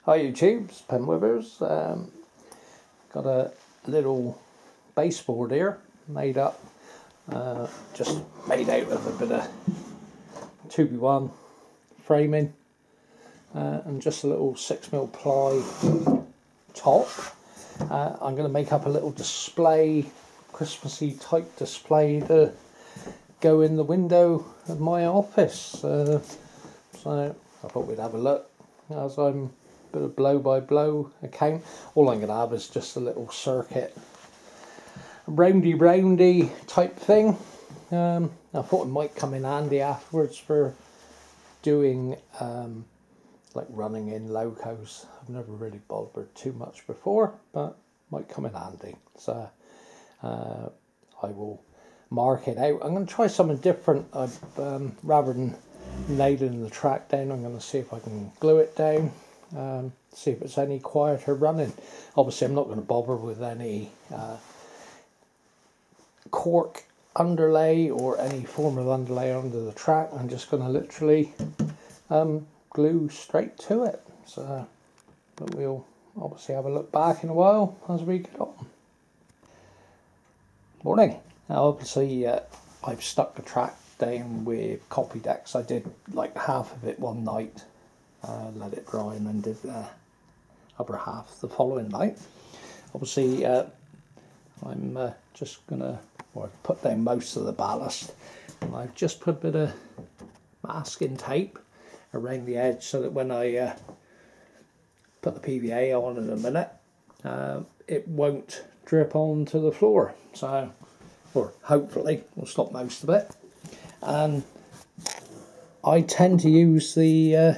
Hi YouTube, it's Penwithers. Got a little baseboard here made up, just made out of a bit of 2x1 framing and just a little 6mm ply top. I'm going to make up a little display, Christmassy type display to go in the window of my office. So I thought we'd have a look as I'm bit of blow by blow account. All I'm going to have is just a little circuit, roundy type thing. I thought it might come in handy afterwards for doing like running in locos. I've never really bothered too much before, but might come in handy. So I will mark it out. I'm going to try something different. I've rather than nailing the track down, I'm going to see if I can glue it down. See if it's any quieter running. Obviously I'm not going to bother with any cork underlay or any form of underlay under the track. I'm just going to literally glue straight to it. So but we'll obviously have a look back in a while as we get on. Morning. Now obviously I've stuck the track down with Copydex. I did like half of it one night, let it dry, and then did the other half the following night. Obviously I'm just gonna put down most of the ballast, and I've just put a bit of masking tape around the edge so that when I put the PVA on in a minute it won't drip onto the floor. So, or hopefully we'll stop most of it. And I tend to use the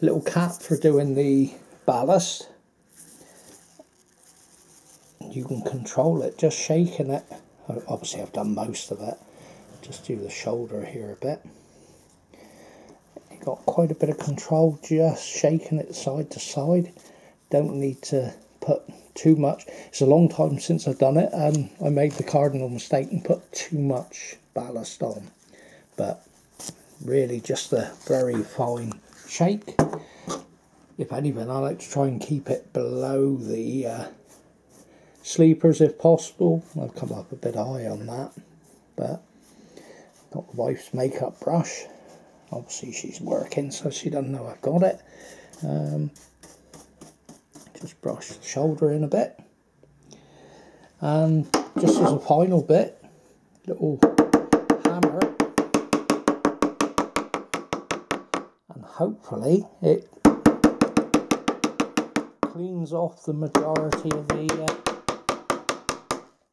little cap for doing the ballast. You can control it just shaking it. Obviously I've done most of it. Just do the shoulder here a bit. You got quite a bit of control just shaking it side to side. Don't need to put too much. It's a long time since I've done it, and I made the cardinal mistake and put too much ballast on. But really just a very fine shake. If anything, I like to try and keep it below the sleepers if possible. I've come up a bit high on that, but got the wife's makeup brush. Obviously she's working, so she doesn't know I've got it. Just brush the shoulder in a bit, and just as a final bit, little hammer, and hopefully it cleans off the majority of the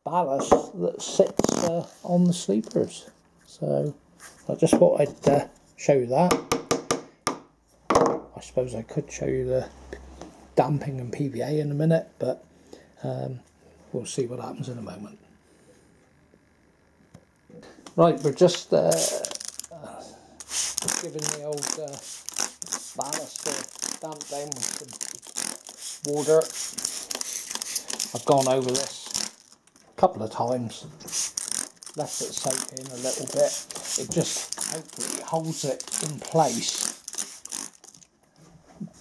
ballast that sits on the sleepers. So I just thought I'd show you that. I suppose I could show you the damping and PVA in a minute, but we'll see what happens in a moment. Right, we're just giving the old ballast a damp down with some water. I've gone over this a couple of times, left it soak in a little bit. It just hopefully holds it in place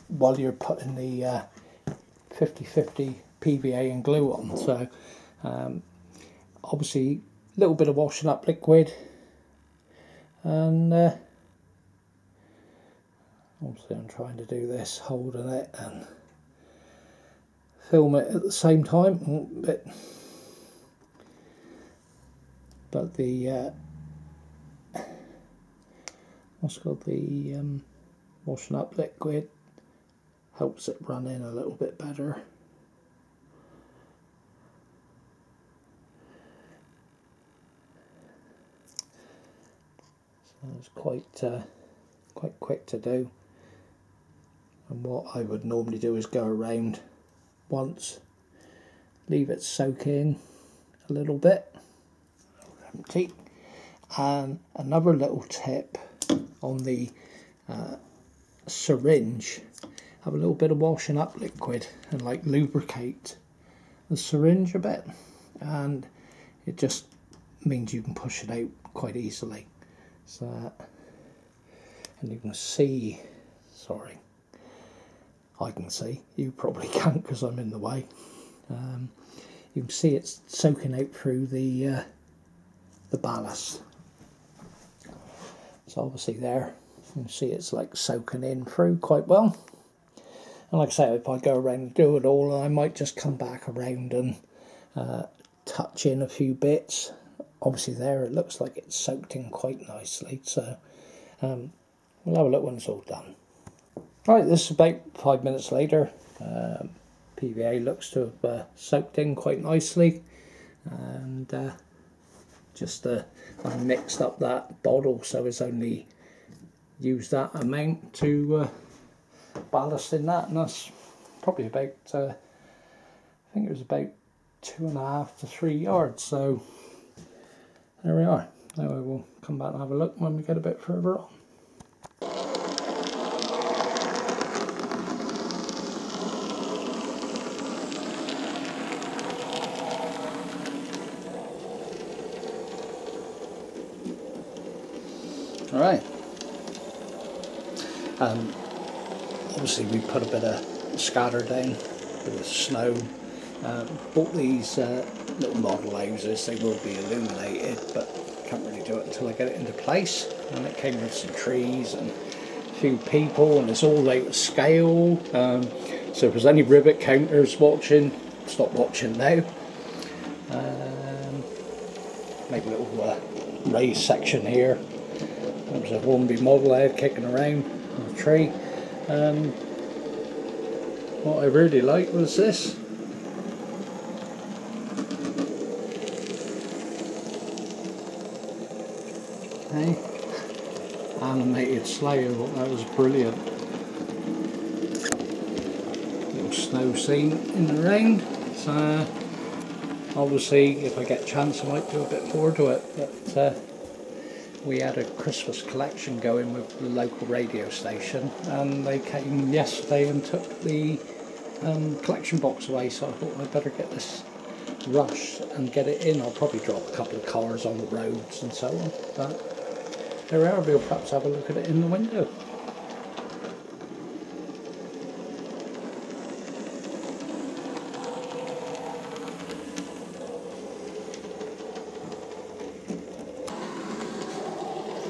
while you're putting the 50-50 PVA and glue on. So obviously a little bit of washing up liquid, and obviously I'm trying to do this holding it and film it at the same time, but the what's called the washing up liquid helps it run in a little bit better. So it's quite quick to do. And what I would normally do is go around once, leave it soak in a little bit, empty. And another little tip on the syringe, have a little bit of washing up liquid and like lubricate the syringe a bit, and it just means you can push it out quite easily. So, and you can see, sorry, I can see. You probably can't because I'm in the way. You can see it's soaking out through the ballast. So obviously there, you can see it's like soaking in through quite well. And like I say, if I go around and do it all, I might just come back around and touch in a few bits. Obviously there it looks like it's soaked in quite nicely, so we'll have a look when it's all done. Right, this is about 5 minutes later. PVA looks to have soaked in quite nicely, and just I mixed up that bottle so it's only used that amount to ballast in that, and that's probably about I think it was about 2.5 to 3 yards. So there we are. Now we will come back and have a look when we get a bit further on. Alright, obviously we put a bit of scatter down, a bit of snow. Bought these little model houses. They will be illuminated, but can't really do it until I get it into place. And it came with some trees and a few people, and it's all out of scale. So if there's any rivet counters watching, stop watching now. Make a little raised section here. There's a Hornby model head kicking around on the tree. What I really liked was this. Okay. Animated sleigh, I thought that was brilliant. Little snow scene in the rain. So obviously if I get a chance I might do a bit more to it, but we had a Christmas collection going with the local radio station, and they came yesterday and took the collection box away, so I thought I'd better get this rushed and get it in. I'll probably drop a couple of cars on the roads and so on, but there we are. We'll perhaps have a look at it in the window.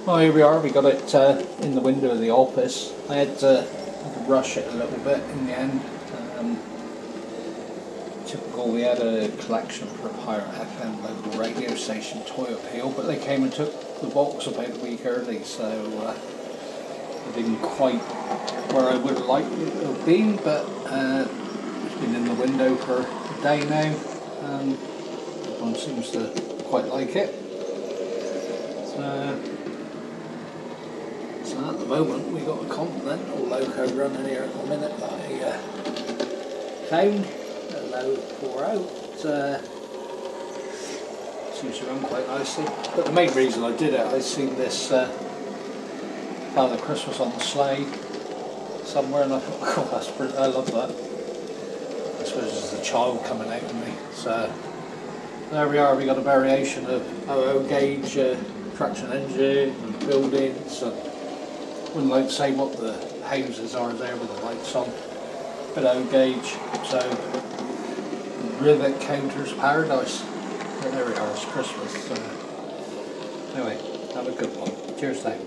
Well, here we are. We got it in the window of the office. I had to rush it a little bit in the end. Typical, we had a collection for a Pirate FM local radio station, Toy Appeal, but they came and took the box about a week early, so it didn't quite where I would have liked it to have been, but it's been in the window for a day now, and everyone seems to quite like it. So at the moment we got a Continental loco running here at the minute that I found at low 4 out. Seems to run quite nicely. But the main reason I did it, I seen this Father Christmas on the sleigh somewhere, and I thought, oh, that's brilliant. I love that. I suppose it's the child coming out of me. So there we are. We got a variation of 00 gauge traction engine and buildings. Wouldn't like to say what the houses are there with the lights on, but 0 gauge, so rivet counters paradise. But there we are, it's Christmas. So anyway, have a good one. Cheers, Dave.